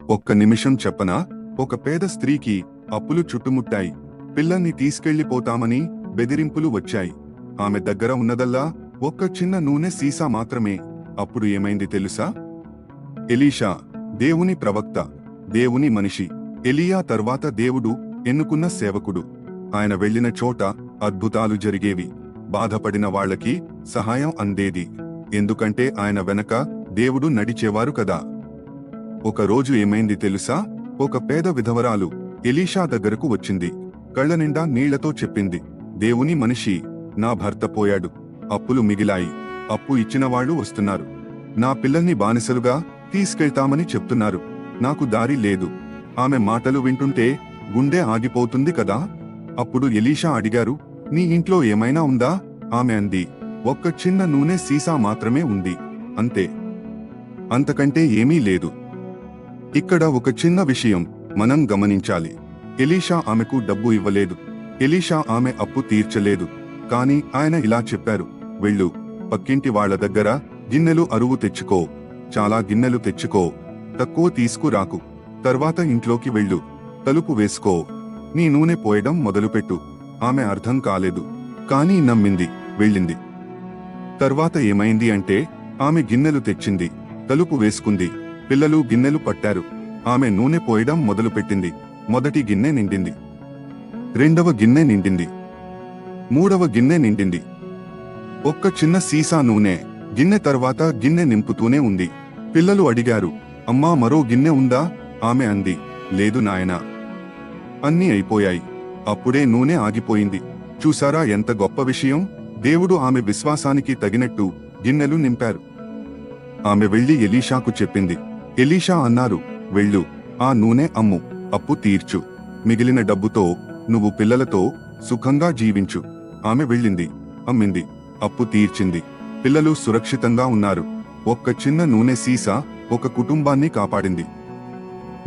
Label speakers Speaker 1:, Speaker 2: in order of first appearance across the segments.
Speaker 1: ఒక్క నిమిషం చెప్పనా? ఒక పేద స్త్రీకి అప్పులు చుట్టుముట్టాయి. పిల్లల్ని తీసుకెళ్లిపోతామని బెదిరింపులు వచ్చాయి. ఆమె దగ్గర ఉన్నదల్లా ఒక్క చిన్న నూనె సీసా మాత్రమే. అప్పుడు ఏమైంది తెలుసా? ఎలీషా, దేవుని ప్రవక్త, దేవుని మనిషి, ఎలియా తర్వాత దేవుడు ఎన్నుకున్న సేవకుడు. ఆయన వెళ్లిన చోట అద్భుతాలు జరిగేవి. బాధపడిన వాళ్లకి సహాయం అందేది. ఎందుకంటే ఆయన వెనక దేవుడు నడిచేవారు కదా. ఒకరోజు ఏమైంది తెలుసా? ఒక పేద విధవరాలు ఎలీషా దగ్గరకు వచ్చింది. కళ్లనిండా నీళ్లతో చెప్పింది, దేవుని మనిషి, నా భర్త పోయాడు. అప్పులు మిగిలాయి. అప్పు ఇచ్చిన వాళ్ళు వస్తున్నారు. నా పిల్లల్ని బానిసలుగా తీసుకెళ్తామని చెప్తున్నారు. నాకు దారి లేదు. ఆమె మాటలు వింటుంటే గుండె ఆగిపోతుంది కదా. అప్పుడు ఎలీషా అడిగారు, నీ ఇంట్లో ఏమైనా ఉందా? ఆమె అంది, ఒక్క చిన్న నూనె సీసా మాత్రమే ఉంది, అంతే. అంతకంటే ఏమీ లేదు. ఇక్కడ ఒక చిన్న విషయం మనం గమనించాలి. ఎలీషా ఆమెకు డబ్బు ఇవ్వలేదు. ఎలీషా ఆమె అప్పు తీర్చలేదు. కాని ఆయన ఇలా చెప్పారు, వెళ్ళు, పక్కింటి వాళ్ల దగ్గర గిన్నెలు అరువు తెచ్చుకో, చాలా గిన్నెలు తెచ్చుకో, తక్కువ తీసుకురాకు. తర్వాత ఇంట్లోకి వెళ్ళు, తలుపు వేసుకో, నీ నూనె పోయడం మొదలుపెట్టు. ఆమె అర్థం కాలేదు, కానీ నమ్మింది, వెళ్ళింది. తర్వాత ఏమైంది అంటే, ఆమె గిన్నెలు తెచ్చింది, తలుపు వేసుకుంది, పిల్లలు గిన్నెలు పట్టారు. ఆమె నూనె పోయడం మొదలుపెట్టింది. మొదటి గిన్నె నిండింది, రెండవ గిన్నె నిండింది, మూడవ గిన్నె నిండింది. ఒక్క చిన్న సీసా నూనె గిన్నె తర్వాత గిన్నె నింపుతూనే ఉంది. పిల్లలు అడిగారు, అమ్మా, మరో గిన్నె ఉందా? ఆమె అంది, లేదు నాయనా, అన్నీ అయిపోయాయి. అప్పుడే నూనె ఆగిపోయింది. చూసారా ఎంత గొప్ప విషయం? దేవుడు ఆమె విశ్వాసానికి తగినట్టు గిన్నెలు నింపారు. ఆమె వెళ్లి ఎలీషాకు చెప్పింది. ఎలీషా అన్నారు, వెళ్ళు, ఆ నూనె అమ్ము, అప్పు తీర్చు, మిగిలిన డబ్బుతో నువ్వు పిల్లలతో సుఖంగా జీవించు. ఆమె వెళ్ళింది, అమ్మింది, అప్పు తీర్చింది. పిల్లలు సురక్షితంగా ఉన్నారు. ఒక్క చిన్న నూనె సీసా ఒక కుటుంబాన్ని కాపాడింది.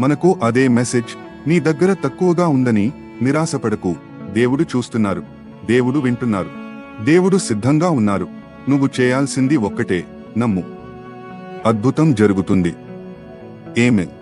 Speaker 1: మనకు అదే మెసేజ్. నీ దగ్గర తక్కువగా ఉందని నిరాశపడకు. దేవుడు చూస్తున్నారు, దేవుడు వింటున్నారు, దేవుడు సిద్ధంగా ఉన్నారు. నువ్వు చేయాల్సింది ఒక్కటే, నమ్ము. అద్భుతం జరుగుతుంది. ఆమేన్.